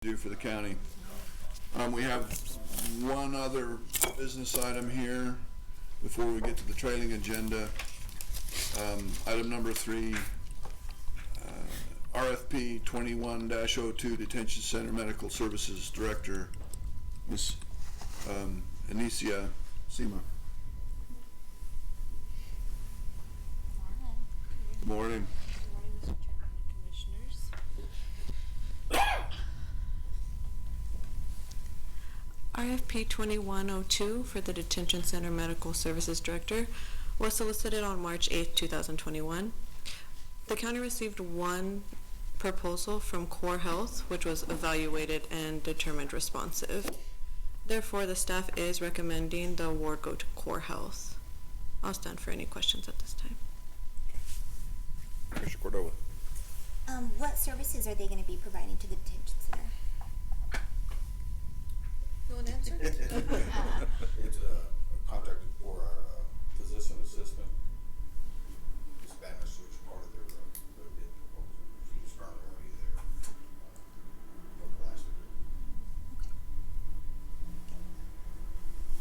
do for the county. We have one other business item here before we get to the trailing agenda. Item number 3, RFP 21-02 Detention Center Medical Services Director, Ms. Anicia Sima. Good morning. Good morning, Mr. Chairman and Commissioners. RFP 2102 for the Detention Center Medical Services Director was solicited on March 8, 2021. The county received one proposal from Core Health, which was evaluated and determined responsive. Therefore, the staff is recommending the award go to Core Health. I'll stand for any questions at this time. Commissioner Cordova. What services are they going to be providing to the detention center? You want to answer? It's contracted for our physician assistant, Spanish, which is part of their bid proposal. She's currently already there.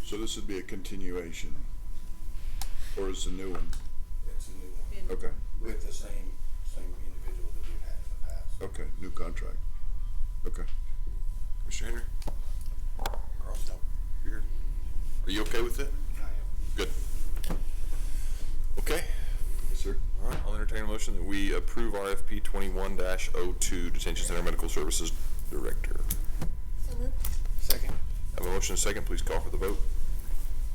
So this would be a continuation, or is it a new one? It's a new one. Okay, With the same individual that we've had in the past. okay, new contract. Okay. Commissioner Henry. Carl, here. Are you okay with it? I am. Good. Okay. Yes, sir. All right. I'll entertain a motion that we approve RFP 21-02 Detention Center Medical Services Director. So moved. Second. Have a motion and a second. Please call for the vote.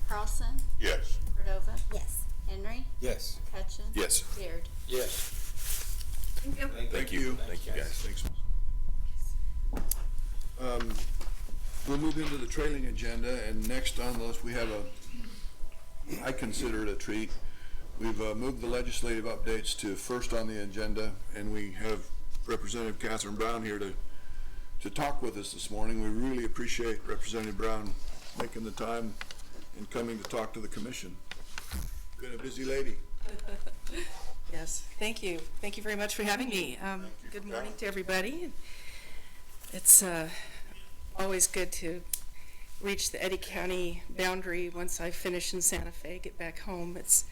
Carlson, Yes. Cordova, Yes. Henry, Yes. Hutchins. Yes. Beard. Yes. Thank you. Thank you, guys. Thanks. We'll move into the trailing agenda, and next on the list we have I consider it a treat. We've moved the legislative updates to first on the agenda, and we have Representative Catherine Brown here to talk with us this morning. We really appreciate Representative Brown making the time and coming to talk to the commission. Been a busy lady. Yes, thank you. Thank you very much for having me. Good morning to everybody. It's always good to reach the Eddy County boundary once I finish in Santa Fe, get back home. It's,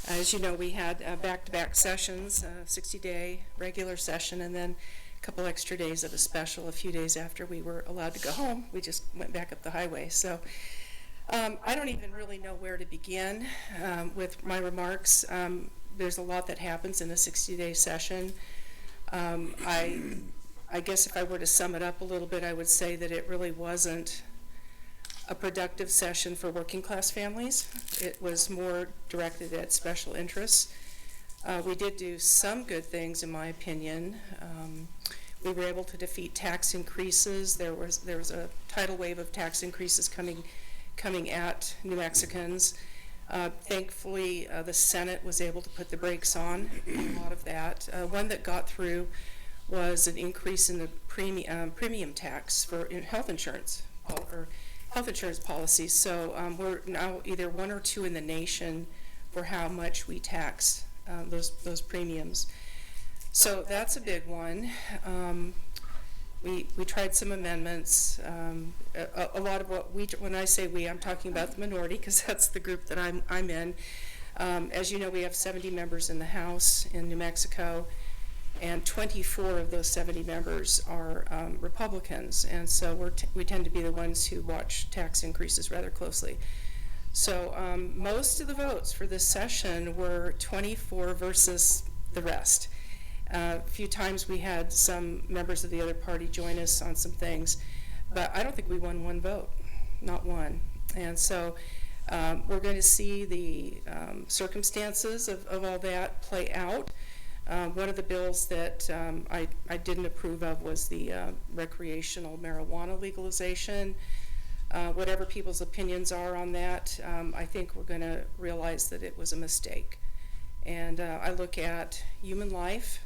as you know, we had back-to-back sessions, 60-day regular session, and then a couple extra days of a special a few days after we were allowed to go home. We just went back up the highway. So I don't even really know where to begin with my remarks. There's a lot that happens in a 60-day session. I guess if I were to sum it up a little bit, I would say that it really wasn't a productive session for working class families. It was more directed at special interests. We did do some good things, in my opinion. We were able to defeat tax increases. There was a tidal wave of tax increases coming at New Mexicans. Thankfully, the Senate was able to put the brakes on a lot of that. One that got through was an increase in the premium tax for health insurance or health insurance policies. So we're now either 1 or 2 in the nation for how much we tax those premiums. So that's a big one. We tried some amendments. A lot of what when I say we, I'm talking about the minority because that's the group that I'm in. As you know, we have 70 members in the House in New Mexico, and 24 of those 70 members are Republicans, and so we tend to be the ones who watch tax increases rather closely. So most of the votes for this session were 24 versus the rest. A few times we had some members of the other party join us on some things, but I don't think we won one vote, not one. And so we're going to see the circumstances of all that play out. One of the bills that I didn't approve of was the recreational marijuana legalization. Whatever people's opinions are on that, I think we're going to realize that it was a mistake. And I look at human life,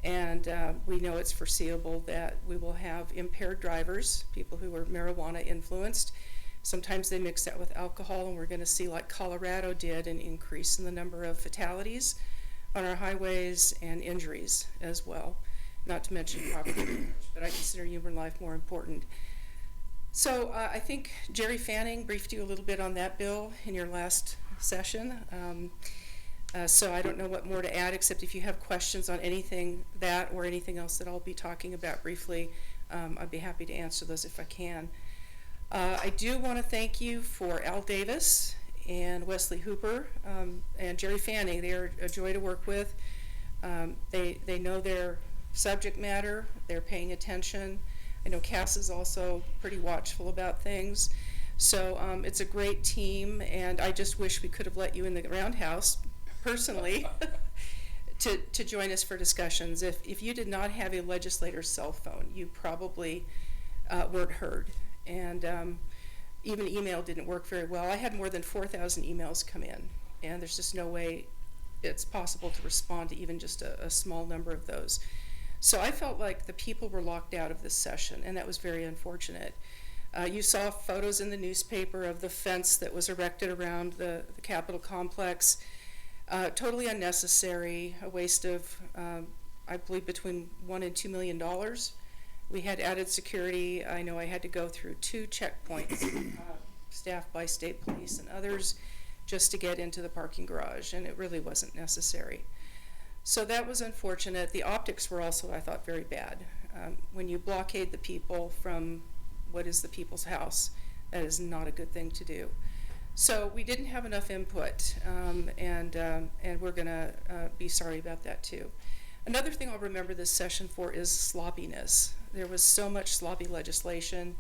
and we know it's foreseeable that we will have impaired drivers, people who are marijuana influenced. Sometimes they mix that with alcohol, and we're going to see, like Colorado did, an increase in the number of fatalities on our highways and injuries as well. not to mention property damage, but I consider human life more important. So I think Jerry Fanning briefed you a little bit on that bill in your last session. So I don't know what more to add, except if you have questions on anything that or anything else that I'll be talking about briefly, I'd be happy to answer those if I can. I do want to thank you for Al Davis and Wesley Hooper and Jerry Fanning. They are a joy to work with. They know their subject matter. They're paying attention. I know Cass is also pretty watchful about things. So it's a great team, and I just wish we could have let you in the roundhouse personally to join us for discussions. If you did not have a legislator's cell phone, you probably weren't heard. And even email didn't work very well. I had more than 4,000 emails come in, and there's just no way it's possible to respond to even just a small number of those. So I felt like the people were locked out of this session, and that was very unfortunate. You saw photos in the newspaper of the fence that was erected around the Capitol complex. Totally unnecessary, a waste of, I believe, between $1 and $2 million. We had added security. I know I had to go through 2 checkpoints, staffed by state police and others, just to get into the parking garage, and it really wasn't necessary. So that was unfortunate. The optics were also, I thought, very bad. When you blockade the people from what is the people's house, that is not a good thing to do. So we didn't have enough input, and we're going to be sorry about that too. Another thing I'll remember this session for is sloppiness. There was so much sloppy legislation.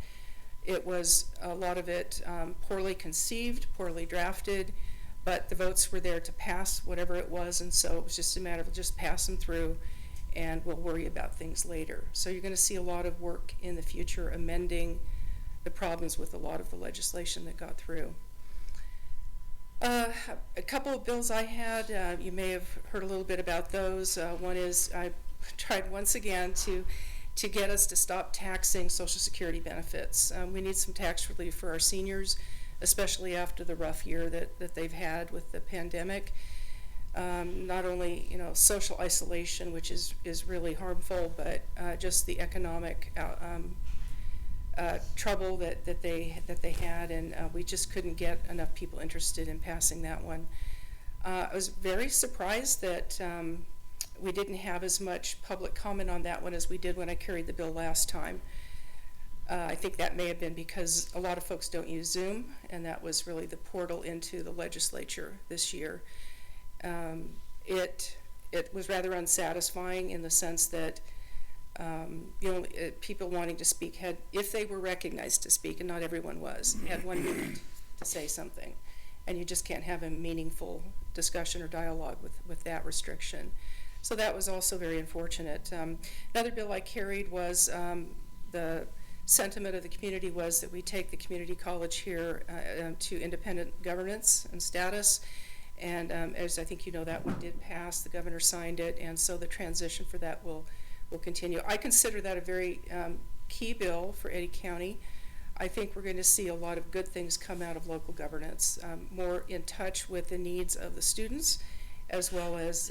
It was, a lot of it, poorly conceived, poorly drafted, but the votes were there to pass whatever it was, and so it was just a matter of just pass them through, and we'll worry about things later. So you're going to see a lot of work in the future amending the problems with a lot of the legislation that got through. A couple of bills I had, you may have heard a little bit about those. One is I tried once again to get us to stop taxing Social Security benefits. We need some tax relief for our seniors, especially after the rough year that they've had with the pandemic. Not only social isolation, which is really harmful, but just the economic trouble that they had, and we just couldn't get enough people interested in passing that one. I was very surprised that we didn't have as much public comment on that one as we did when I carried the bill last time. I think that may have been because a lot of folks don't use Zoom, and that was really the portal into the legislature this year. It was rather unsatisfying in the sense that people wanting to speak had, if they were recognized to speak, and not everyone was, had 1 minute to say something, and you just can't have a meaningful discussion or dialogue with that restriction. So that was also very unfortunate. Another bill I carried was the sentiment of the community was that we take the community college here to independent governance and status. And as I think you know, that one did pass. The governor signed it, and so the transition for that will continue. I consider that a very key bill for Eddy County. I think we're going to see a lot of good things come out of local governance, more in touch with the needs of the students, as well as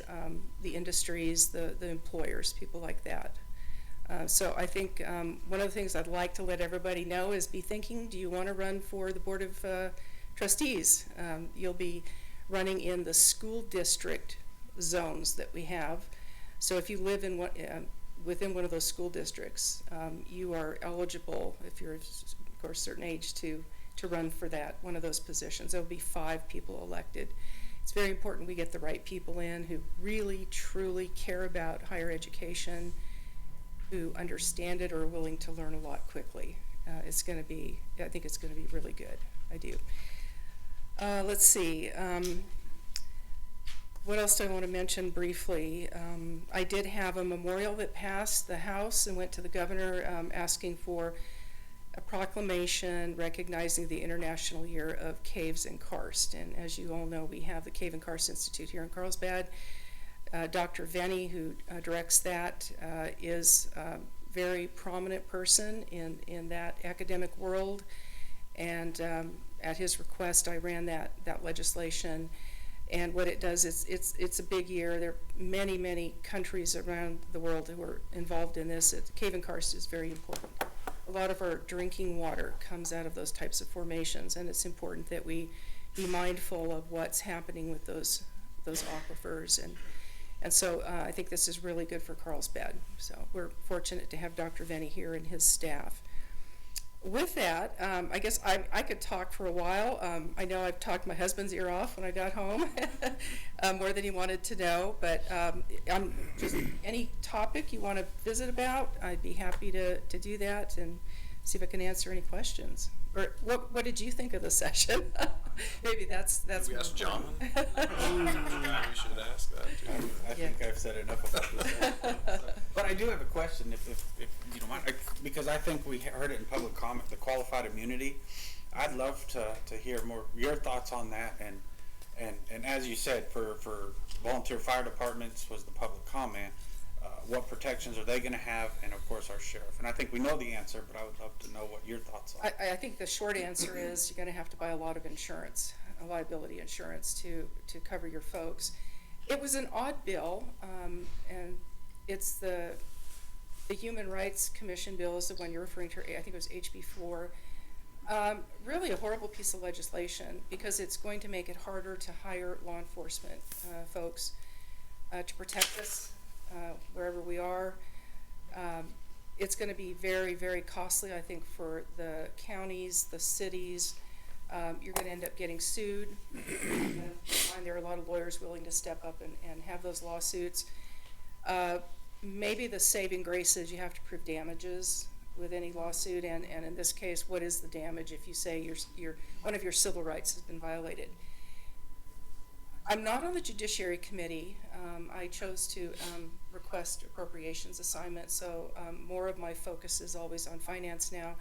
the industries, the employers, people like that. So I think one of the things I'd like to let everybody know is be thinking, do you want to run for the Board of Trustees? You'll be running in the school district zones that we have. So if you live in within one of those school districts, you are eligible, if you're of course a certain age, to run for one of those positions. There will be 5 people elected. It's very important we get the right people in who really, truly care about higher education, who understand it or are willing to learn a lot quickly. I think it's going to be really good. I do. Let's see. What else do I want to mention briefly? I did have a memorial that passed the House and went to the governor asking for a proclamation recognizing the International Year of Caves and Karst. And as you all know, we have the Cave and Karst Institute here in Carlsbad. Dr. Venny, who directs that, is a very prominent person in that academic world. And at his request, I ran that legislation. And what it does is, it's a big year. There are many, many countries around the world who are involved in this. Cave and karst is very important. A lot of our drinking water comes out of those types of formations, and it's important that we be mindful of what's happening with those aquifers. And so I think this is really good for Carlsbad. So we're fortunate to have Dr. Venny here and his staff. With that, I guess I could talk for a while. I know I've talked my husband's ear off when I got home, more than he wanted to know, but I'm just any topic you want to visit about, I'd be happy to do that and see if I can answer any questions. Or what did you think of the session? Maybe that's We more asked John. important. We should ask that too. I think I've said enough about this. But I do have a question, if you don't mind, because I think we heard it in public comment, the qualified immunity. I'd love to hear more your thoughts on that, and as you said, for volunteer fire departments was the public comment. What protections are they going to have, and of course our sheriff. And I think we know the answer, but I would love to know what your thoughts are. I think the short answer is you're going to have to buy a lot of insurance, liability insurance to cover your folks. It was an odd bill, and it's the Human Rights Commission bill is the one you're referring to. I think it was HB4. Really a horrible piece of legislation because it's going to make it harder to hire law enforcement folks to protect us wherever we are. It's going to be very, very costly, I think, for the counties, the cities. You're going to end up getting sued. And there are a lot of lawyers willing to step up and have those lawsuits. Maybe the saving grace is you have to prove damages with any lawsuit, and in this case, what is the damage if you say one of your civil rights has been violated? I'm not on the Judiciary Committee. I chose to request appropriations assignment, so more of my focus is always on finance now.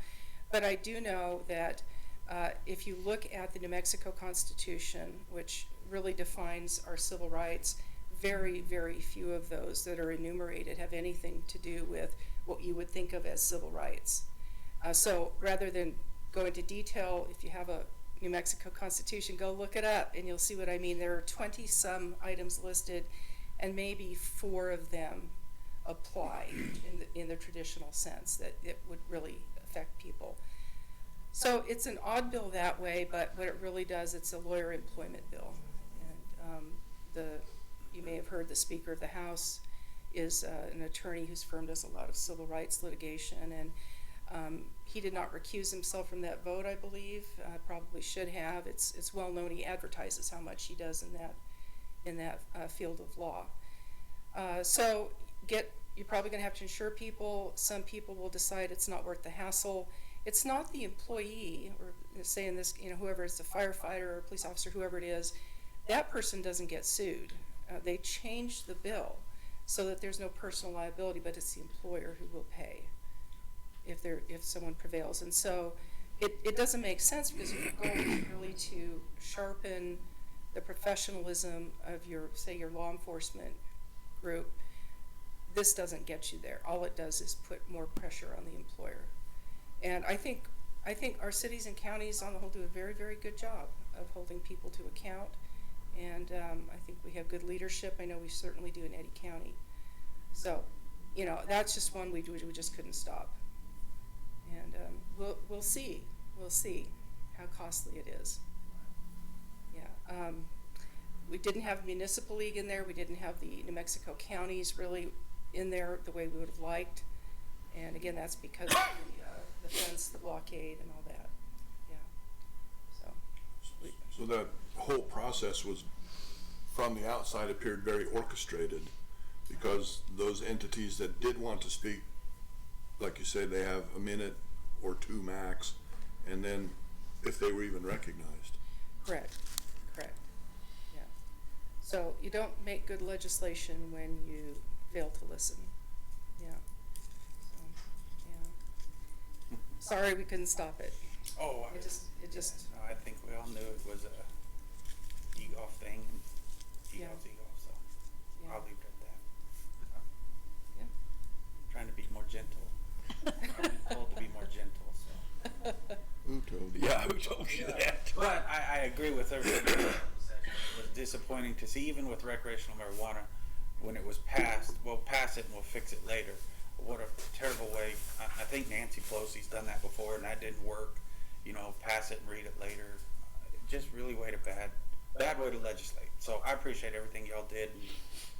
But I do know that if you look at the New Mexico Constitution, which really defines our civil rights, very, very few of those that are enumerated have anything to do with what you would think of as civil rights. So rather than go into detail, if you have a New Mexico Constitution, go look it up and you'll see what I mean. There are 20-some items listed, and maybe 4 of them apply in the traditional sense that it would really affect people. So it's an odd bill that way, but what it really does, it's a lawyer employment bill. And you may have heard the Speaker of the House is an attorney whose firm does a lot of civil rights litigation, and he did not recuse himself from that vote, I believe. Probably should have. It's well known. He advertises how much he does in that field of law. So you're probably going to have to insure people. Some people will decide it's not worth the hassle. It's not the employee, or say in this, whoever is the firefighter or police officer, whoever it is, that person doesn't get sued. They changed the bill so that there's no personal liability, but it's the employer who will pay if someone prevails. And so it doesn't make sense because your goal is really to sharpen the professionalism of your law enforcement group. This doesn't get you there. All it does is put more pressure on the employer. And I think our cities and counties on the whole do a very, very good job of holding people to account. And I think we have good leadership. I know we certainly do in Eddy County. So, that's just one we just couldn't stop. And we'll see how costly it is. Yeah. We didn't have municipal league in there. We didn't have the New Mexico counties really in there the way we would have liked. And again, that's because of the fence, the blockade, and all that. Yeah. So that whole process was, from the outside, appeared very orchestrated, because those entities that did want to speak, like you say, they have a minute or 2 max, and then if they were even recognized. Correct. Yeah. So you don't make good legislation when you fail to listen. Yeah. So, yeah. Sorry we couldn't stop it. Oh, It just. no, I think we all knew it was a EGOF thing, and Yeah. EGOF's EGOF, so Yeah. I'll leave it at that. Yeah. Trying to be more gentle. I've been told to be more gentle, so. Who told you? Yeah, who told you that? But I agree with everything. It was disappointing to see, even with recreational marijuana, when it was passed, we'll pass it and we'll fix it later. What a terrible way. I think Nancy Pelosi's done that before and that didn't work. You know, pass it and read it later. Just really way to bad way to legislate. So I appreciate everything y'all did. And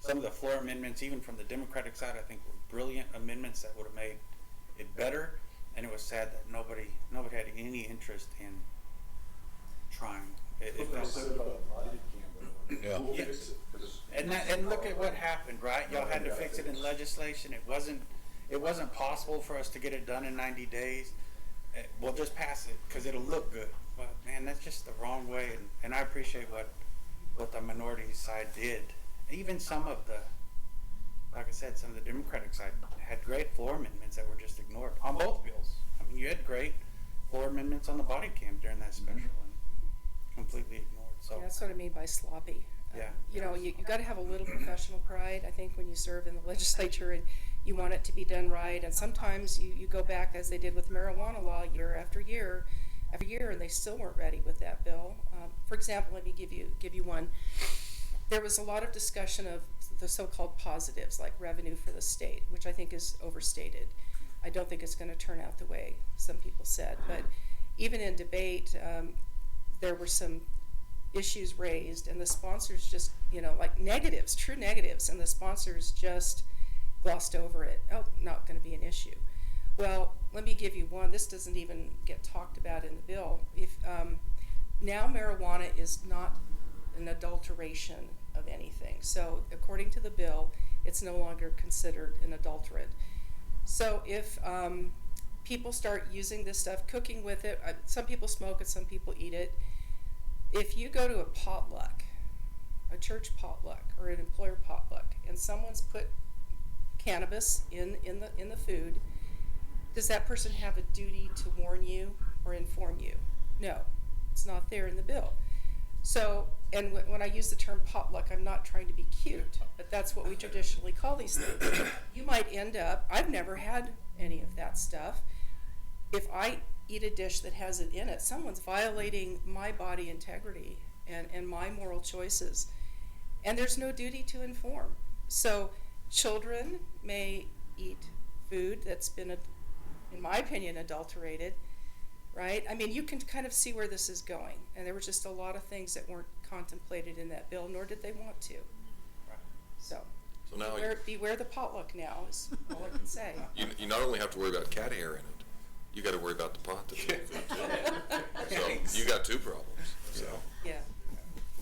some of the floor amendments, even from the Democratic side, I think were brilliant amendments that would have made it better. And it was sad that nobody had any interest in trying. Yeah. And look at what happened, right? Y'all had to fix it in legislation. It wasn't possible for us to get it done in 90 days. We'll just pass it because it'll look good. But man, that's just the wrong way. And I appreciate what the minority side did. Even some of the, like I said, some of the Democratic side had great floor amendments that were just ignored on both bills. I mean, you had great floor amendments on the body cam during that special and completely ignored. So That's what I mean by sloppy. Yeah. You know, you got to have a little professional pride, I think, when you serve in the legislature and you want it to be done right. And sometimes you go back, as they did with marijuana law, year after year, and they still weren't ready with that bill. For example, let me give you one. There was a lot of discussion of the so-called positives, like revenue for the state, which I think is overstated. I don't think it's going to turn out the way some people said. But even in debate, there were some issues raised, and the sponsors just, like negatives, true negatives, and the sponsors just glossed over it. Oh, not going to be an issue. Well, let me give you one. This doesn't even get talked about in the bill. If now marijuana is not an adulteration of anything. So according to the bill, it's no longer considered an adulterant. So if people start using this stuff, cooking with it, some people smoke it, some people eat it. If you go to a potluck, a church potluck or an employer potluck, and someone's put cannabis in the food, does that person have a duty to warn you or inform you? No, it's not there in the bill. So, and when I use the term potluck, I'm not trying to be cute, but that's what we traditionally call these things. You might end up, I've never had any of that stuff. If I eat a dish that has it in it, someone's violating my body integrity and my moral choices. And there's no duty to inform. So children may eat food that's been, in my opinion, adulterated, right? I mean, you can kind of see where this is going. And there were just a lot of things that weren't contemplated in that bill, nor did they want to. So now beware the potluck now is all I can say. you not only have to worry about cat hair in it, you got to worry about the pot that's in the food too. So you got two problems. So.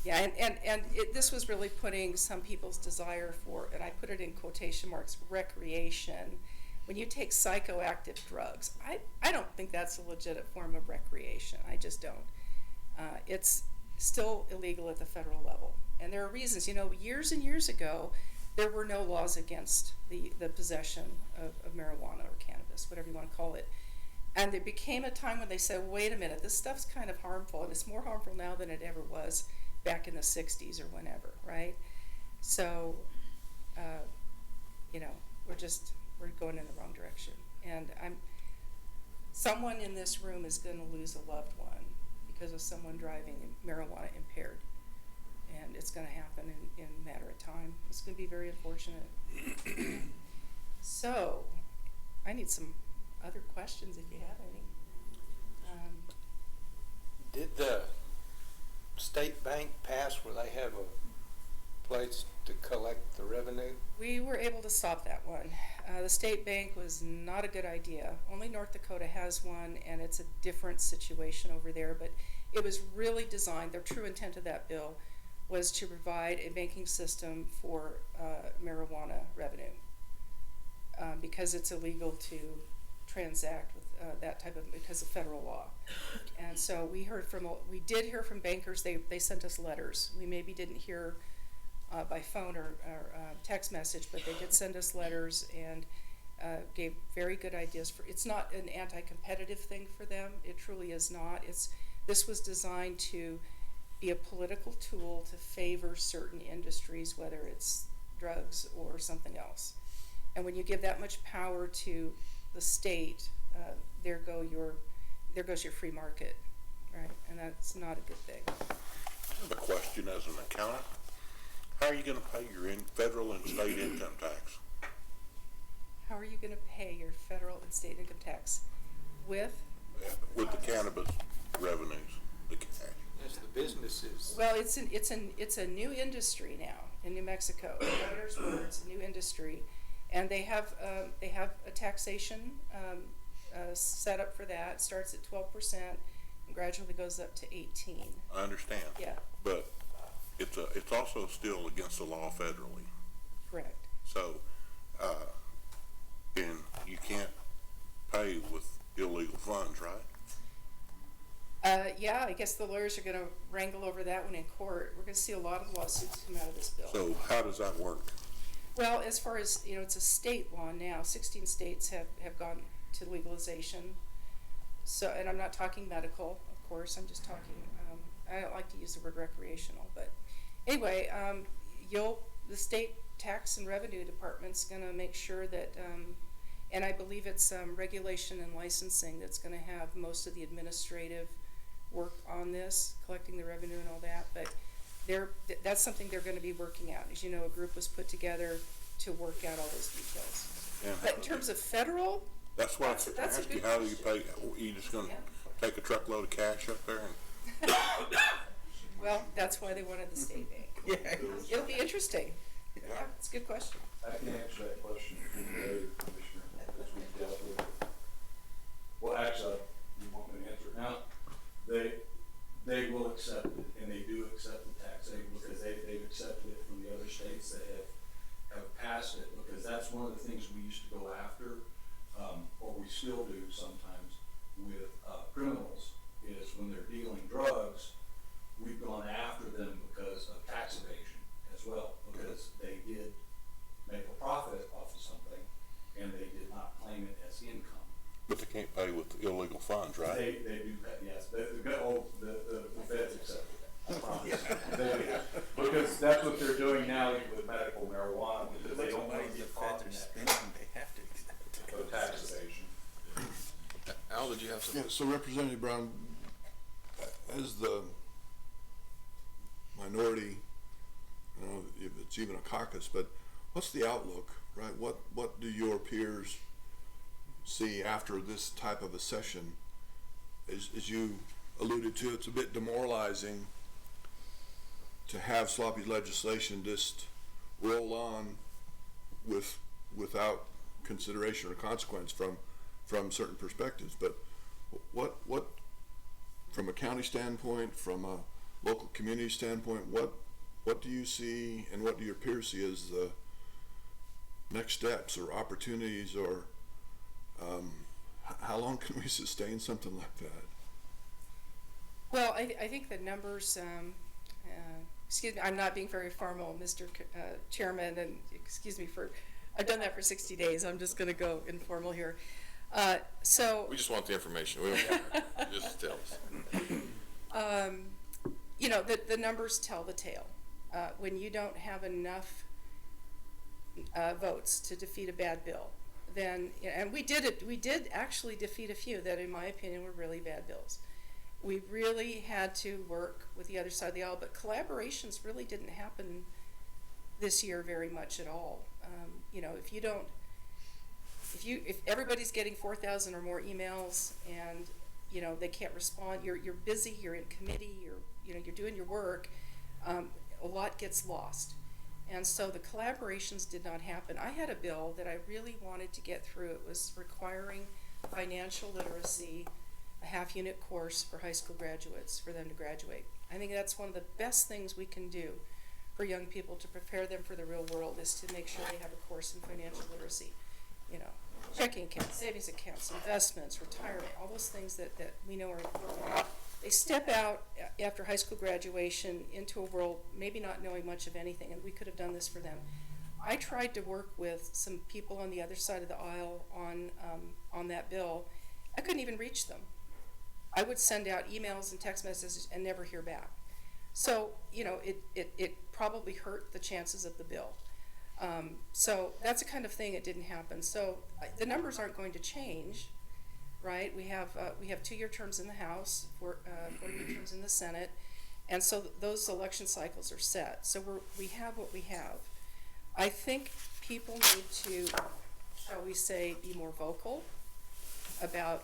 Yeah, and this was really putting some people's desire for, and I put it in quotation marks, recreation. When you take psychoactive drugs, I don't think that's a legitimate form of recreation. I just don't. It's still illegal at the federal level. And there are reasons. Years and years ago, there were no laws against the possession of marijuana or cannabis, whatever you want to call it. And there became a time when they said, wait a minute, this stuff's kind of harmful, and it's more harmful now than it ever was back in the 60s or whenever, right? So, we're going in the wrong direction. And someone in this room is going to lose a loved one because of someone driving marijuana impaired. And it's going to happen in a matter of time. It's going to be very unfortunate. So, I need some other questions if you have any. Did the state bank pass where they have a place to collect the revenue? We were able to stop that one. The state bank was not a good idea. Only North Dakota has one, and it's a different situation over there, but it was really designed, the true intent of that bill was to provide a banking system for marijuana revenue because it's illegal to transact with that type of, because of federal law. And so we did hear from bankers. They sent us letters. We maybe didn't hear by phone or text message, but they did send us letters and gave very good ideas. It's not an anti-competitive thing for them. It truly is not. This was designed to be a political tool to favor certain industries, whether it's drugs or something else. And when you give that much power to the state, there goes your free market, right? And that's not a good thing. have a question as an accountant. How are you gonna pay your federal and state income tax? How are you gonna pay your federal and state income tax? With? With the cannabis revenues, the cash? Yes, the businesses. Well, it's a new industry now in New Mexico. The governor's order, it's a new industry, and they have a taxation set up for that. It starts at 12% and gradually goes up to 18. I understand. Yeah, But it's also still against the law federally. correct. So, and you can't pay with illegal funds, right? Yeah, I guess the lawyers are gonna wrangle over that one in court. We're gonna see a lot of lawsuits come out of this bill. So how does that work? Well, as far as, it's a state law now. 16 states have gone to legalization. So, and I'm not talking medical, of course, I'm just talking, I don't like to use the word recreational, but anyway, the state tax and revenue department's gonna make sure that, and I believe it's, regulation and licensing that's gonna have most of the administrative work on this, collecting the revenue and all that, but that's something they're gonna be working out. As you know, a group was put together to work out all those details. And But in terms of federal, that's what I was that's a asking, good how do you pay? You just gonna Yeah. take a truckload of cash up there and well, that's why they wanted the state bank. Yeah. It'll be interesting. Yeah, it's a good question. I can answer that question later, Commissioner, as we dealt with it. Well, actually, you want me to answer it now? They will accept it, and they do accept the tax aid, because they've accepted it from the other states that have passed it, because that's one of the things we used to go after, or we still do sometimes with criminals, is when they're dealing drugs, we've gone after them because of tax evasion as well, because they did make a profit off of something, and they did not claim it as income. but they can't pay with illegal funds, right? They do, yes, the feds accept it, I promise. They do. Because that's what they're doing now with medical marijuana, because they don't want to get caught in that They have to accept it. of tax evasion. Al, did you have something? Yeah, so Representative Brown, as the minority, I don't know if it's even a caucus, but what's the outlook, right? What do your peers see after this type of a session? As you alluded to, it's a bit demoralizing to have sloppy legislation just roll on without consideration or consequence from certain perspectives. But what from a county standpoint, from a local community standpoint, what do you see and what do your peers see as the next steps or opportunities, or how long can we sustain something like that? Well, I think the numbers, excuse me, I'm not being very formal, Mr. Chairman, and excuse me I've done that for 60 days. I'm just going to go informal here. So. We just want the information. We don't care. Just tell us. The numbers tell the tale. When you don't have enough votes to defeat a bad bill, then, and we did actually defeat a few that, in my opinion, were really bad bills. We really had to work with the other side of the aisle, but collaborations really didn't happen this year very much at all. If everybody's getting 4,000 or more emails and they can't respond, you're busy, you're in committee, you're doing your work, a lot gets lost. And so the collaborations did not happen. I had a bill that I really wanted to get through. It was requiring financial literacy, a half-unit course for high school graduates, for them to graduate. I think that's one of the best things we can do for young people to prepare them for the real world, is to make sure they have a course in financial literacy. Checking accounts, savings accounts, investments, retirement, all those things that we know are important. They step out after high school graduation into a world maybe not knowing much of anything, and we could have done this for them. I tried to work with some people on the other side of the aisle on that bill. I couldn't even reach them. I would send out emails and text messages and never hear back. So, it probably hurt the chances of the bill. So that's the kind of thing that didn't happen. So the numbers aren't going to change, right? We have 2-year terms in the House, 4-year terms in the Senate, And so those election cycles are set. So we have what we have. I think people need to, shall we say, be more vocal about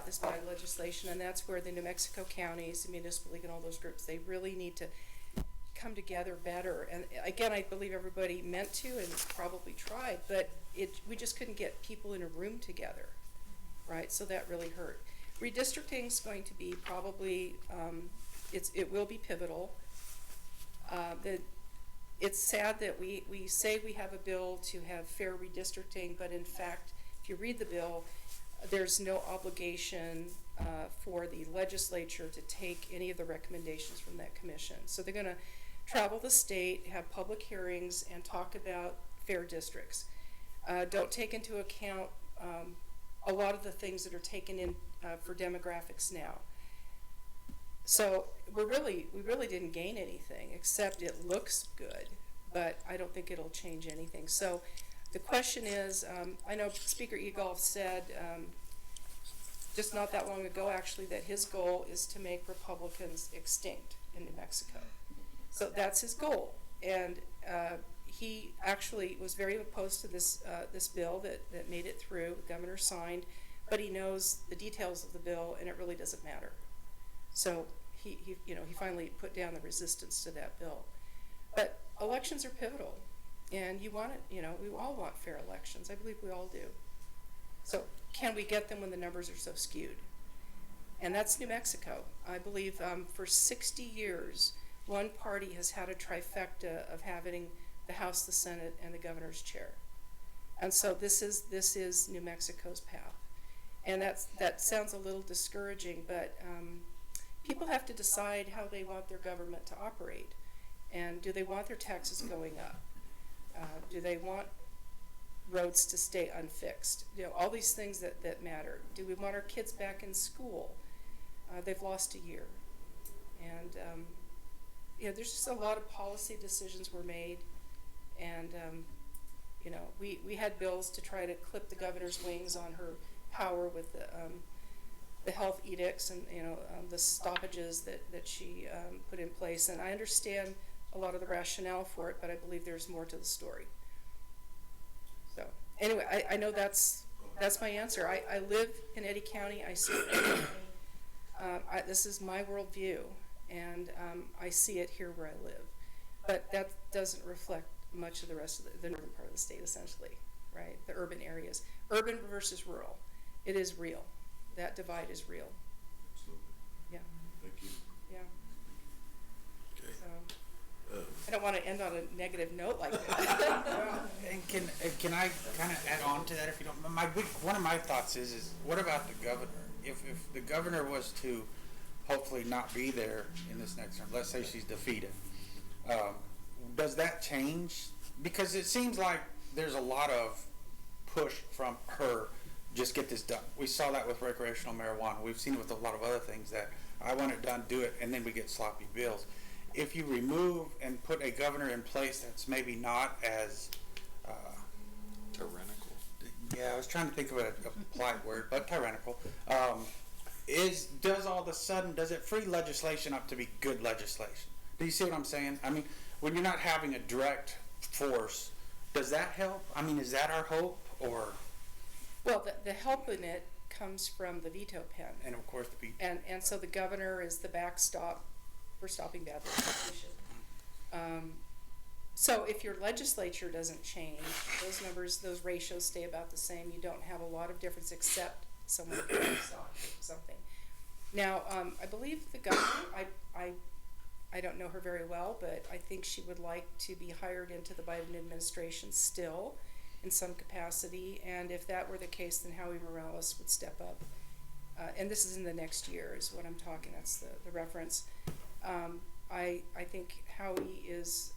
this bad legislation, and that's where the New Mexico counties, the municipal league, and all those groups, they really need to come together better. And again, I believe everybody meant to and probably tried, but we just couldn't get people in a room together, right? So that really hurt. Redistricting is going to be probably, it will be pivotal. It's sad that we say we have a bill to have fair redistricting, but in fact, if you read the bill, there's no obligation for the legislature to take any of the recommendations from that commission. So they're going to travel the state, have public hearings, and talk about fair districts. Don't take into account a lot of the things that are taken in for demographics now. So we really didn't gain anything, except it looks good, but I don't think it'll change anything. So the question is, I know Speaker Egolf said just not that long ago, actually, that his goal is to make Republicans extinct in New Mexico. So that's his goal. And he actually was very opposed to this bill that made it through. The governor signed, but he knows the details of the bill, and it really doesn't matter. So he finally put down the resistance to that bill. But elections are pivotal, and you want it. We all want fair elections. I believe we all do. So can we get them when the numbers are so skewed? And that's New Mexico. I believe for 60 years, one party has had a trifecta of having the House, the Senate, and the governor's chair. And so this is New Mexico's path. And that sounds a little discouraging, but people have to decide how they want their government to operate. And do they want their taxes going up? Do they want roads to stay unfixed? All these things that matter. Do we want our kids back in school? They've lost a year. And there's just a lot of policy decisions were made. And we had bills to try to clip the governor's wings on her power with the health edicts and the stoppages that she put in place. And I understand a lot of the rationale for it, but I believe there's more to the story. So anyway, I know that's my answer. I live in Eddy County. I see it. This is my worldview, and I see it here where I live. But that doesn't reflect much of the rest of the northern part of the state, essentially, right? The urban areas. Urban versus rural. It is real. That divide is real. Absolutely. Yeah. Thank you. Yeah. Okay. So I don't want to end on a negative note like that. And can I kind of add on to that, if you don't? One of my thoughts is what about the governor? If the governor was to hopefully not be there in this next term, let's say she's defeated, does that change? Because it seems like there's a lot of push from her, just get this done. We saw that with recreational marijuana. We've seen it with a lot of other things that I want it done, do it, and then we get sloppy bills. If you remove and put a governor in place that's maybe not as Tyrannical. yeah, I was trying to think of a polite word, but tyrannical. Does all of a sudden, does it free legislation up to be good legislation? Do you see what I'm saying? I mean, when you're not having a direct force, does that help? I mean, is that our hope, or? Well, the help in it comes from the veto pen. And of course, the And so the governor is the backstop for stopping bad legislation. So if your legislature doesn't change, those numbers, those ratios stay about the same. You don't have a lot of difference except someone stop something. Now, I believe the governor, I don't know her very well, but I think she would like to be hired into the Biden administration still in some capacity. And if that were the case, then Howie Morales would step up. And this is in the next year is what I'm talking, that's the reference. I think Howie is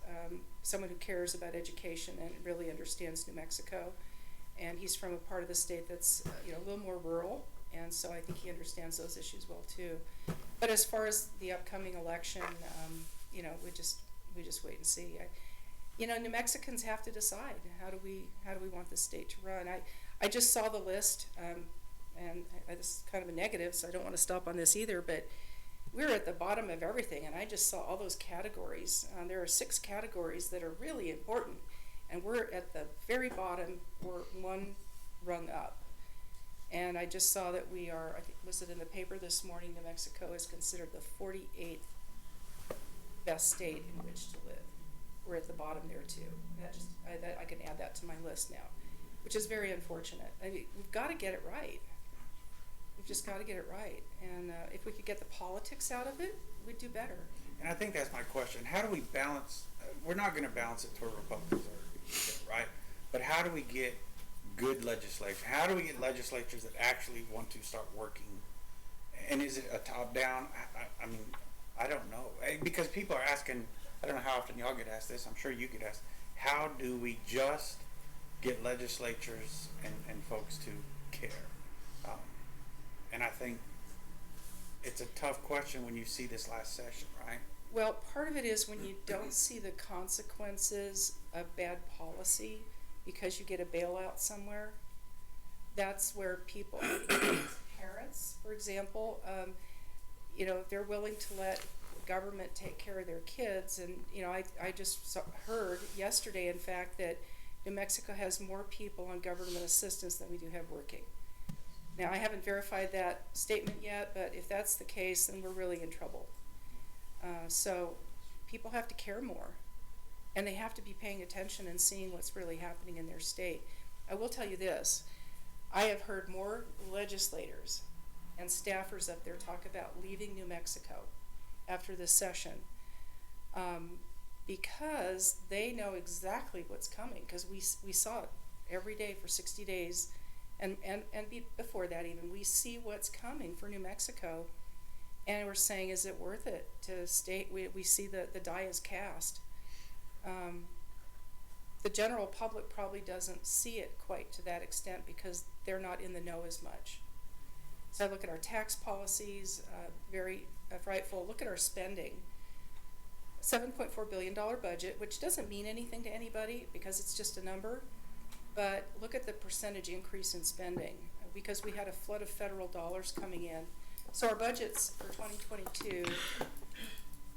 someone who cares about education and really understands New Mexico. And he's from a part of the state that's a little more rural, and so I think he understands those issues well too. But as far as the upcoming election, we just wait and see. New Mexicans have to decide how do we want the state to run. I just saw the list, and this is kind of a negative, so I don't want to stop on this either. But we're at the bottom of everything, and I just saw all those categories. There are 6 categories that are really important, and we're at the very bottom. We're one rung up. And I just saw that we are, I think, was it in the paper this morning, New Mexico is considered the 48th best state in which to live. We're at the bottom there too. I can add that to my list now, which is very unfortunate. I mean, we've got to get it right. We've just got to get it right. And if we could get the politics out of it, we'd do better. And I think that's my question. How do we balance, we're not gonna balance it toward Republicans or, right? But how do we get good legislation? How do we get legislatures that actually want to start working? And is it a top-down? I mean, I don't know. Because people are asking, I don't know how often y'all get asked this, I'm sure you get asked, how do we just get legislatures and folks to care? And I think it's a tough question when you see this last session, right? Well, part of it is when you don't see the consequences of bad policy because you get a bailout somewhere. That's where people, parents, for example, you know, they're willing to let government take care of their kids. And, you know, I just heard yesterday, in fact, that New Mexico has more people on government assistance than we do have working. Now, I haven't verified that statement yet, but if that's the case, then we're really in trouble. So people have to care more, and they have to be paying attention and seeing what's really happening in their state. I will tell you this, I have heard more legislators and staffers up there talk about leaving New Mexico after this session, because they know exactly what's coming, because we saw it every day for 60 days, and before that even, we see what's coming for New Mexico, and we're saying, is it worth it to stay? We see the die is cast. The general public probably doesn't see it quite to that extent because they're not in the know as much. So I look at our tax policies, very frightful. Look at our spending. $7.4 billion budget, which doesn't mean anything to anybody because it's just a number. But look at the percentage increase in spending because we had a flood of federal dollars coming in. So our budgets for 2022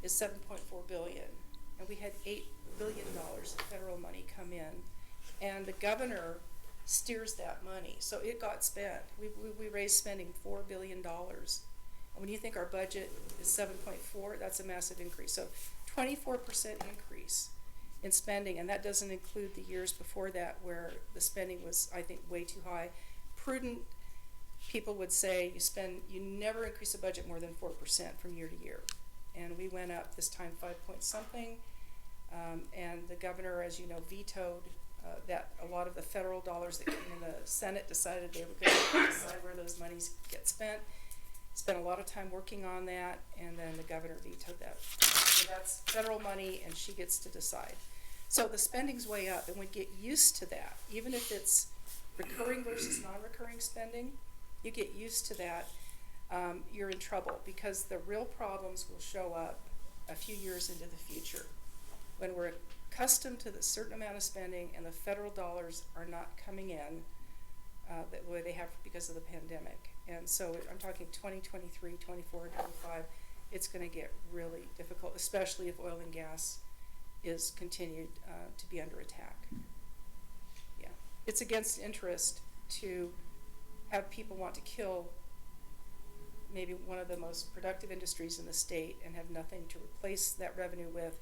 is $7.4 billion, and we had $8 billion of federal money come in, and the governor steers that money, so it got spent. We raised spending $4 billion, and when you think our budget is 7.4, that's a massive increase. So 24% increase in spending, and that doesn't include the years before that where the spending was, I think, way too high. Prudent people would say you never increase a budget more than 4% from year to year, and we went up this time 5 point something, and the governor, as you know, vetoed that a lot of the federal dollars that came in the Senate decided they were going to decide where those monies get spent. Spent a lot of time working on that, and then the governor vetoed that. So that's federal money, and she gets to decide. So the spending's way up, and we get used to that. Even if it's recurring versus non-recurring spending, you get used to that, you're in trouble because the real problems will show up a few years into the future when we're accustomed to the certain amount of spending and the federal dollars are not coming in the way they have because of the pandemic. And so I'm talking 2023, 24, 25, it's going to get really difficult, especially if oil and gas is continued to be under attack. Yeah, it's against interest to have people want to kill maybe one of the most productive industries in the state and have nothing to replace that revenue with,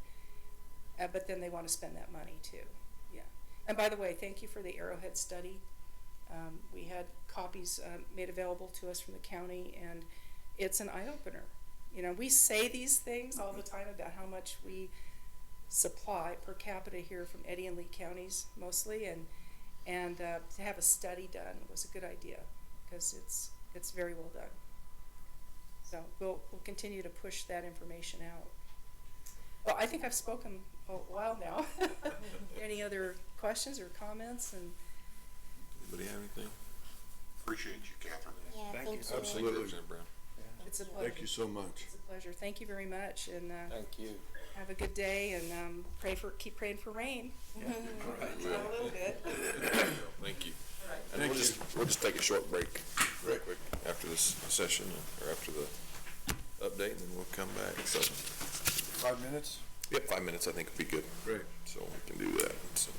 but then they want to spend that money too. Yeah. And by the way, thank you for the Arrowhead study. We had copies made available to us from the county, and it's an eye-opener. You know, we say these things all the time about how much we supply per capita here from Eddy and Lee counties mostly, and to have a study done was a good idea because it's very well done. So we'll continue to push that information out. Well, I think I've spoken a while now. Any other questions or comments? And Anybody have anything? Appreciate you, Catherine. Yeah, Thank you. Absolutely. Representative Brown. it's a pleasure. Thank you so much. It's a pleasure. Thank you very much, and Thank you. have a good day, and keep praying for rain. Yeah. A little bit. Thank you. All right. And we'll just take a short break real quick after this session, or after the update, and then we'll come back, so. 5 minutes? Yep, 5 minutes I think would be good. Great. So we can do that, so.